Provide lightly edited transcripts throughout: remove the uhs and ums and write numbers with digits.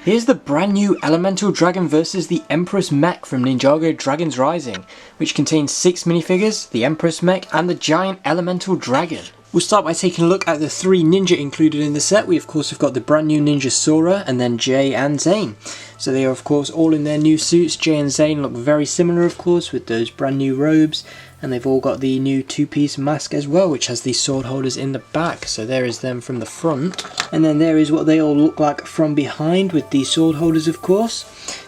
Here's the brand new Elemental Dragon versus the Empress Mech from Ninjago Dragon's Rising, which contains 6 minifigures, the Empress Mech and the giant Elemental Dragon. We'll start by taking a look at the 3 ninja included in the set. We of course have got the brand new ninja Sora and then Jay and Zane. So they are of course all in their new suits. Jay and Zane look very similar of course with those brand new robes, and they've all got the new 2-piece mask as well, which has these sword holders in the back. So there is them from the front, and then there is what they all look like from behind with the sword holders of course.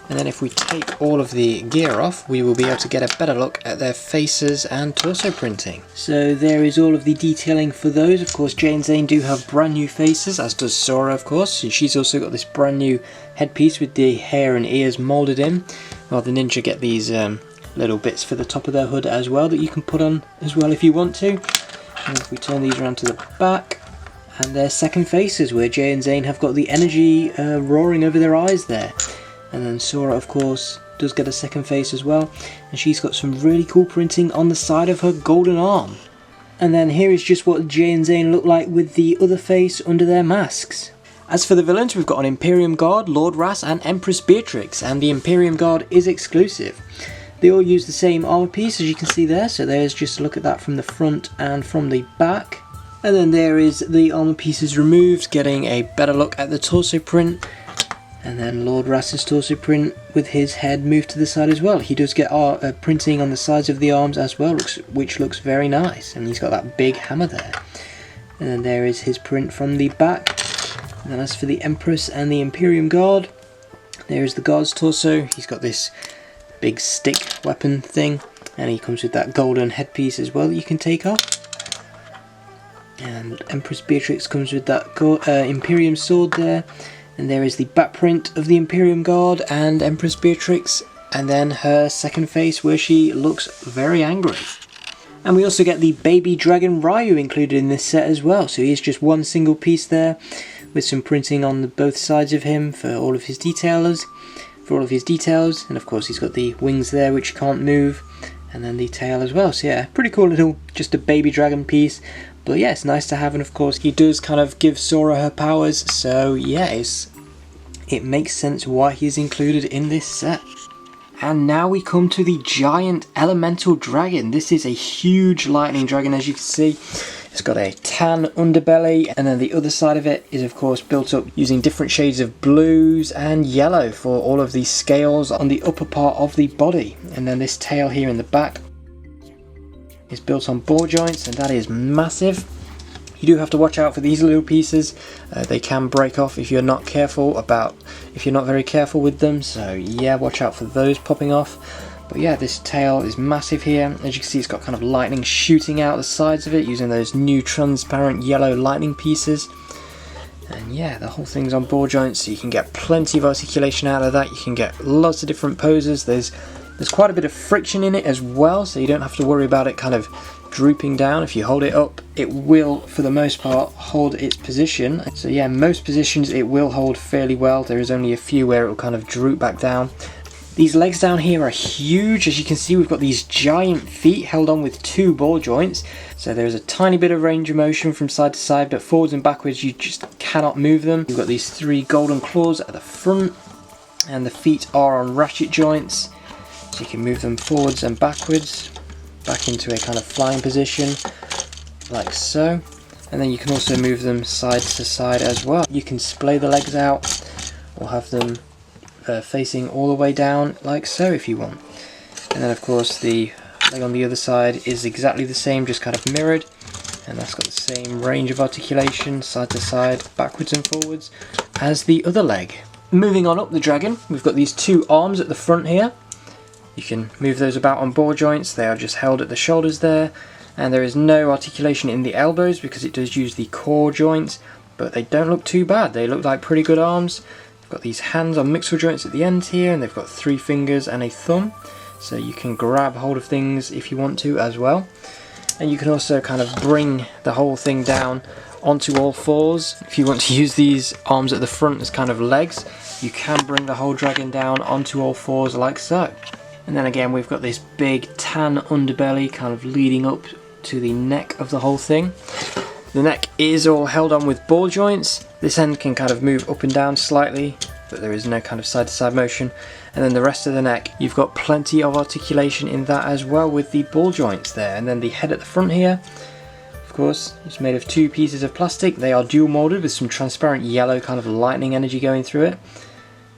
And then if we take all of the gear off, we will be able to get a better look at their faces and torso printing. So there is all of the detailing for those. Of course Jay and Zane do have brand new faces, as does Sora of course, and she's also got this brand new headpiece with the hair and ears moulded in, while the ninja get these little bits for the top of their hood as well that you can put on as well if you want to. And if we turn these around to the back, and their second faces where Jay and Zane have got the energy roaring over their eyes there. And then Sora of course does get a second face as well, and she's got some really cool printing on the side of her golden arm. And then here is just what Jay and Zane look like with the other face under their masks. As for the villains, we've got an Imperium Guard, Lord Ras and Empress Beatrix, and the Imperium Guard is exclusive. They all use the same armor piece as you can see there, so there's just a look at that from the front and from the back. And then there is the armor pieces removed, getting a better look at the torso print. And then Lord Ras's torso print with his head moved to the side as well. He does get printing on the sides of the arms as well, which looks very nice. And he's got that big hammer there. And then there is his print from the back. And then as for the Empress and the Imperium Guard, there is the guard's torso. He's got this big stick weapon thing, and he comes with that golden headpiece as well that you can take off. And Empress Beatrix comes with that Imperium sword there. And there is the back print of the Imperium Guard and Empress Beatrix, and then her second face where she looks very angry. And we also get the baby dragon Riyu included in this set as well. So he is just one single piece there with some printing on both sides of him for all of his details. And of course he's got the wings there which can't move, and then the tail as well. So yeah, pretty cool little, just a baby dragon piece. But yeah, it's nice to have, and of course he does kind of give Sora her powers, so yeah, it makes sense why he's included in this set. And now we come to the giant Elemental Dragon. This is a huge lightning dragon, as you can see. It's got a tan underbelly, and then the other side of it is of course built up using different shades of blues and yellow for all of these scales on the upper part of the body. And then this tail here in the back is built on ball joints, and that is massive. You do have to watch out for these little pieces. They can break off if you're not very careful with them. So yeah, watch out for those popping off. But yeah, this tail is massive here. As you can see, it's got kind of lightning shooting out the sides of it using those new transparent yellow lightning pieces. And yeah, the whole thing's on ball joints, so you can get plenty of articulation out of that. You can get lots of different poses. There's quite a bit of friction in it as well, so you don't have to worry about it kind of drooping down. If you hold it up, it will for the most part hold its position. So yeah, most positions it will hold fairly well. There is only a few where it will kind of droop back down. These legs down here are huge. As you can see, we've got these giant feet held on with 2 ball joints. So there's a tiny bit of range of motion from side to side, but forwards and backwards you just cannot move them. You've got these 3 golden claws at the front, and the feet are on ratchet joints. So you can move them forwards and backwards, back into a kind of flying position, like so. And then you can also move them side to side as well. You can splay the legs out, or have them facing all the way down, like so if you want. And then of course the leg on the other side is exactly the same, just kind of mirrored. And that's got the same range of articulation, side to side, backwards and forwards, as the other leg. Moving on up the dragon, we've got these 2 arms at the front here. You can move those about on ball joints. They are just held at the shoulders there, and there is no articulation in the elbows because it does use the core joints, but they don't look too bad. They look like pretty good arms. They've got these hands on mixel joints at the ends here, and they've got 3 fingers and a thumb, so you can grab hold of things if you want to as well. And you can also kind of bring the whole thing down onto all 4s. If you want to use these arms at the front as kind of legs, you can bring the whole dragon down onto all 4s like so. And then again we've got this big tan underbelly kind of leading up to the neck of the whole thing. The neck is all held on with ball joints. This end can kind of move up and down slightly but there is no kind of side to side motion. And then the rest of the neck, you've got plenty of articulation in that as well, with the ball joints there. And then the head at the front here, of course, it's made of 2 pieces of plastic. They are dual molded with some transparent yellow kind of lightning energy going through it.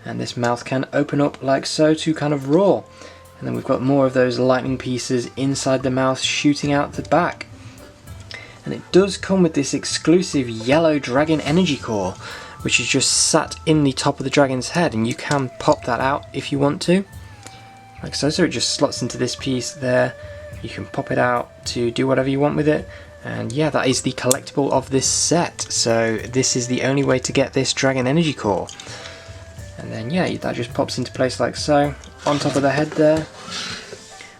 And this mouth can open up like so to kind of roar. And then we've got more of those lightning pieces inside the mouth shooting out the back. And it does come with this exclusive yellow dragon energy core, which is just sat in the top of the dragon's head, and you can pop that out if you want to, like so. So it just slots into this piece there. You can pop it out to do whatever you want with it. And yeah, that is the collectible of this set. So this is the only way to get this dragon energy core. And then yeah, that just pops into place like so, on top of the head there,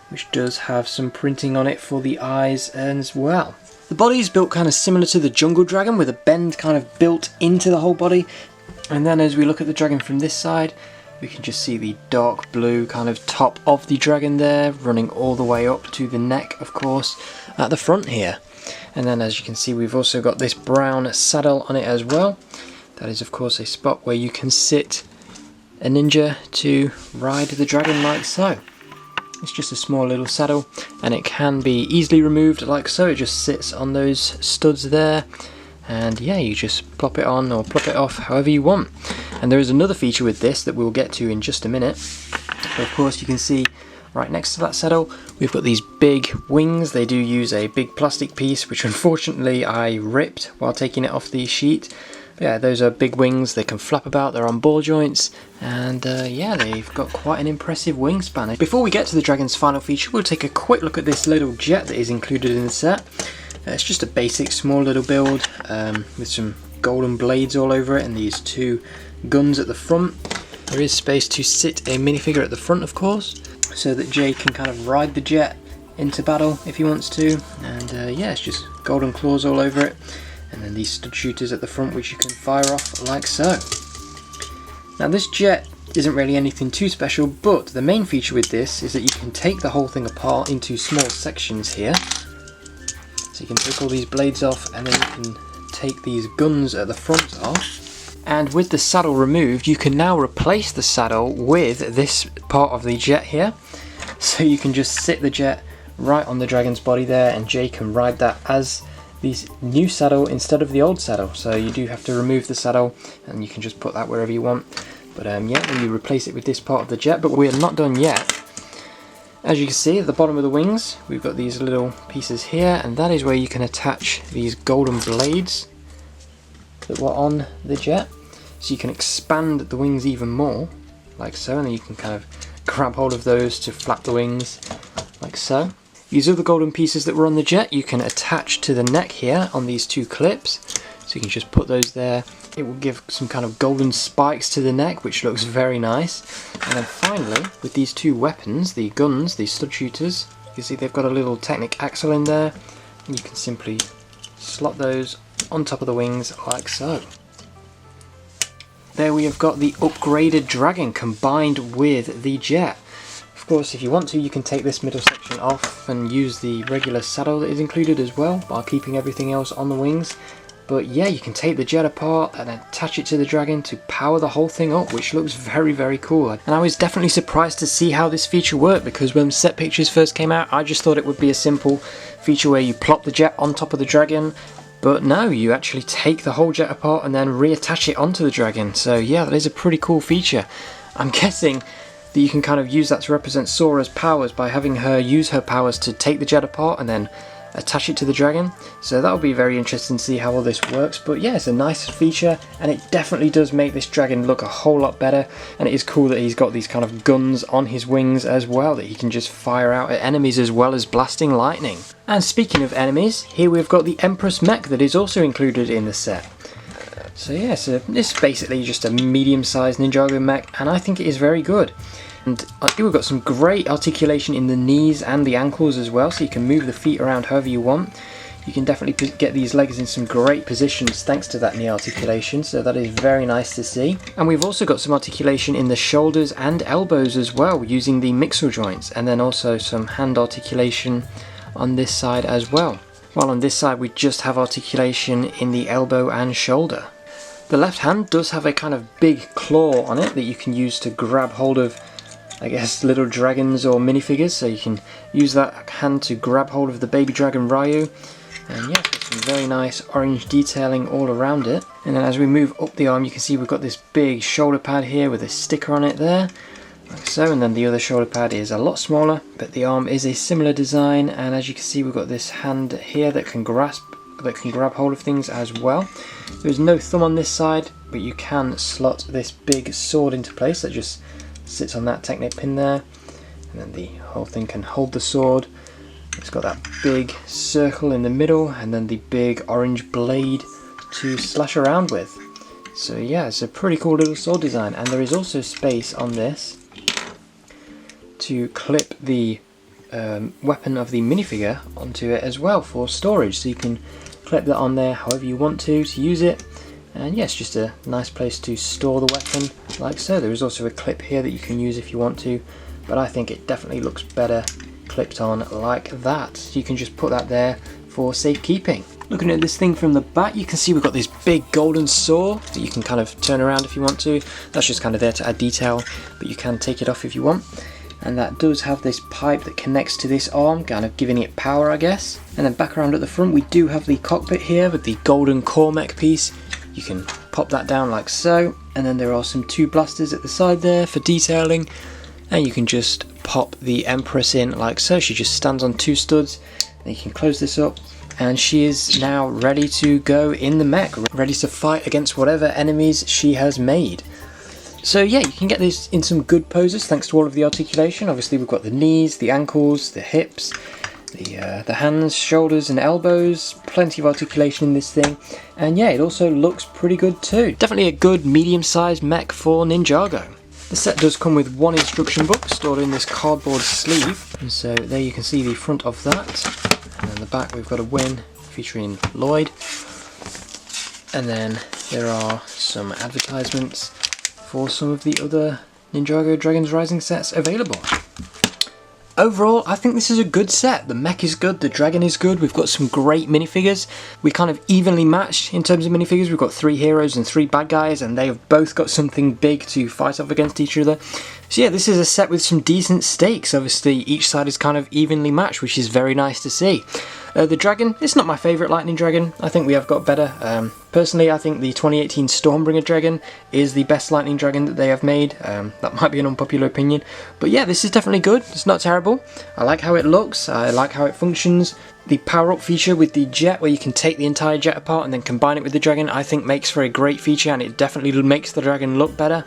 which does have some printing on it for the eyes as well. The body is built kind of similar to the jungle dragon, with a bend kind of built into the whole body. And then as we look at the dragon from this side, we can just see the dark blue kind of top of the dragon there, running all the way up to the neck, of course, at the front here. And then as you can see, we've also got this brown saddle on it as well. That is of course a spot where you can sit a ninja to ride the dragon like so. It's just a small little saddle, and it can be easily removed like so. It just sits on those studs there, and yeah, you just plop it on or plop it off however you want. And there is another feature with this that we'll get to in just a minute. But of course you can see right next to that saddle we've got these big wings. They do use a big plastic piece, which unfortunately I ripped while taking it off the sheet. But yeah, those are big wings. They can flap about, they're on ball joints, and yeah, they've got quite an impressive wingspan. Before we get to the dragon's final feature, we'll take a quick look at this little jet that is included in the set. It's just a basic small little build with some golden blades all over it and these 2 guns at the front. There is space to sit a minifigure at the front, of course, so that Jay can kind of ride the jet into battle if he wants to. And yeah, it's just golden claws all over it. And then these stud shooters at the front, which you can fire off like so. Now this jet isn't really anything too special, but the main feature with this is that you can take the whole thing apart into small sections here. So you can take all these blades off, and then you can take these guns at the front off. And with the saddle removed, you can now replace the saddle with this part of the jet here. So you can just sit the jet right on the dragon's body there, and Jay can ride that as the new saddle instead of the old saddle. So you do have to remove the saddle, and you can just put that wherever you want. But yeah, then you replace it with this part of the jet. But we're not done yet. As you can see at the bottom of the wings, we've got these little pieces here, and that is where you can attach these golden blades that were on the jet. So you can expand the wings even more, like so, and then you can kind of grab hold of those to flap the wings, like so. These other golden pieces that were on the jet you can attach to the neck here on these 2 clips, so you can just put those there. It will give some kind of golden spikes to the neck, which looks very nice. And then finally, with these 2 weapons, the guns, the stud shooters, you can see they've got a little Technic axle in there, and you can simply slot those on top of the wings like so. There we have got the upgraded dragon combined with the jet. Of course, if you want to, you can take this middle section off and use the regular saddle that is included as well, while keeping everything else on the wings. But yeah, you can take the jet apart and attach it to the dragon to power the whole thing up, which looks very, very cool. And I was definitely surprised to see how this feature worked, because when set pictures first came out, I just thought it would be a simple feature where you plop the jet on top of the dragon. But no, you actually take the whole jet apart and then reattach it onto the dragon. So yeah, that is a pretty cool feature. I'm guessing that you can kind of use that to represent Sora's powers by having her use her powers to take the jet apart and then attach it to the dragon. So that'll be very interesting to see how all this works. But yeah, it's a nice feature, and it definitely does make this dragon look a whole lot better. And it is cool that he's got these kind of guns on his wings as well, that he can just fire out at enemies as well as blasting lightning. And speaking of enemies, here we've got the Empress Mech that is also included in the set. So yeah, so it's basically just a medium-sized Ninjago mech, and I think it is very good. And we've got some great articulation in the knees and the ankles as well, so you can move the feet around however you want. You can definitely get these legs in some great positions thanks to that knee articulation, so that is very nice to see. And we've also got some articulation in the shoulders and elbows as well, using the mixel joints, and then also some hand articulation on this side as well. While on this side we just have articulation in the elbow and shoulder. The left hand does have a kind of big claw on it that you can use to grab hold of, I guess, little dragons or minifigures, so you can use that hand to grab hold of the baby dragon Riyu. And yeah, it's got some very nice orange detailing all around it. And then as we move up the arm, you can see we've got this big shoulder pad here with a sticker on it there, like so. And then the other shoulder pad is a lot smaller, but the arm is a similar design. And as you can see, we've got this hand here that can grab hold of things as well. There's no thumb on this side, but you can slot this big sword into place that just sits on that Technic pin there, and then the whole thing can hold the sword. It's got that big circle in the middle, and then the big orange blade to slash around with. So yeah, it's a pretty cool little sword design, and there is also space on this to clip the weapon of the minifigure onto it as well for storage, so you can clip that on there however you want to use it. And yes, just a nice place to store the weapon like so. There is also a clip here that you can use if you want to, but I think it definitely looks better clipped on like that. So you can just put that there for safekeeping. Looking at this thing from the back, you can see we've got this big golden saw that you can kind of turn around if you want to. That's just kind of there to add detail, but you can take it off if you want. And that does have this pipe that connects to this arm, kind of giving it power, I guess. And then back around at the front, we do have the cockpit here with the golden core mech piece. You can pop that down like so, and then there are some 2 blasters at the side there for detailing, and you can just pop the Empress in like so. She just stands on 2 studs, and you can close this up, and she is now ready to go in the mech, ready to fight against whatever enemies she has made. So yeah, you can get this in some good poses thanks to all of the articulation. Obviously we've got the knees, the ankles, the hips, the hands, shoulders and elbows, plenty of articulation in this thing, and yeah, it also looks pretty good too. Definitely a good medium-sized mech for Ninjago. The set does come with 1 instruction book stored in this cardboard sleeve, and so there you can see the front of that, and then the back we've got a win featuring Lloyd, and then there are some advertisements for some of the other Ninjago Dragons Rising sets available. Overall, I think this is a good set. The mech is good, the dragon is good, we've got some great minifigures. We kind of evenly matched in terms of minifigures. We've got 3 heroes and 3 bad guys, and they have both got something big to fight off against each other. So yeah, this is a set with some decent stakes. Obviously, each side is kind of evenly matched, which is very nice to see. The dragon, it's not my favourite lightning dragon. I think we have got better. Personally, I think the 2018 Stormbringer dragon is the best lightning dragon that they have made. That might be an unpopular opinion, but yeah, this is definitely good. It's not terrible. I like how it looks, I like how it functions. The power-up feature with the jet, where you can take the entire jet apart and then combine it with the dragon, I think makes for a great feature, and it definitely makes the dragon look better.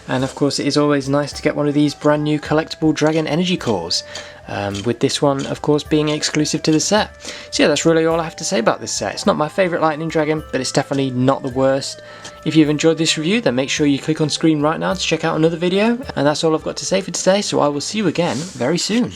And of course, it is always nice to get one of these brand new collectible dragon energy cores, with this one of course being exclusive to the set. So yeah, that's really all I have to say about this set. It's not my favourite lightning dragon, but it's definitely not the worst. If you've enjoyed this review, then make sure you click on screen right now to check out another video, and that's all I've got to say for today, so I will see you again very soon.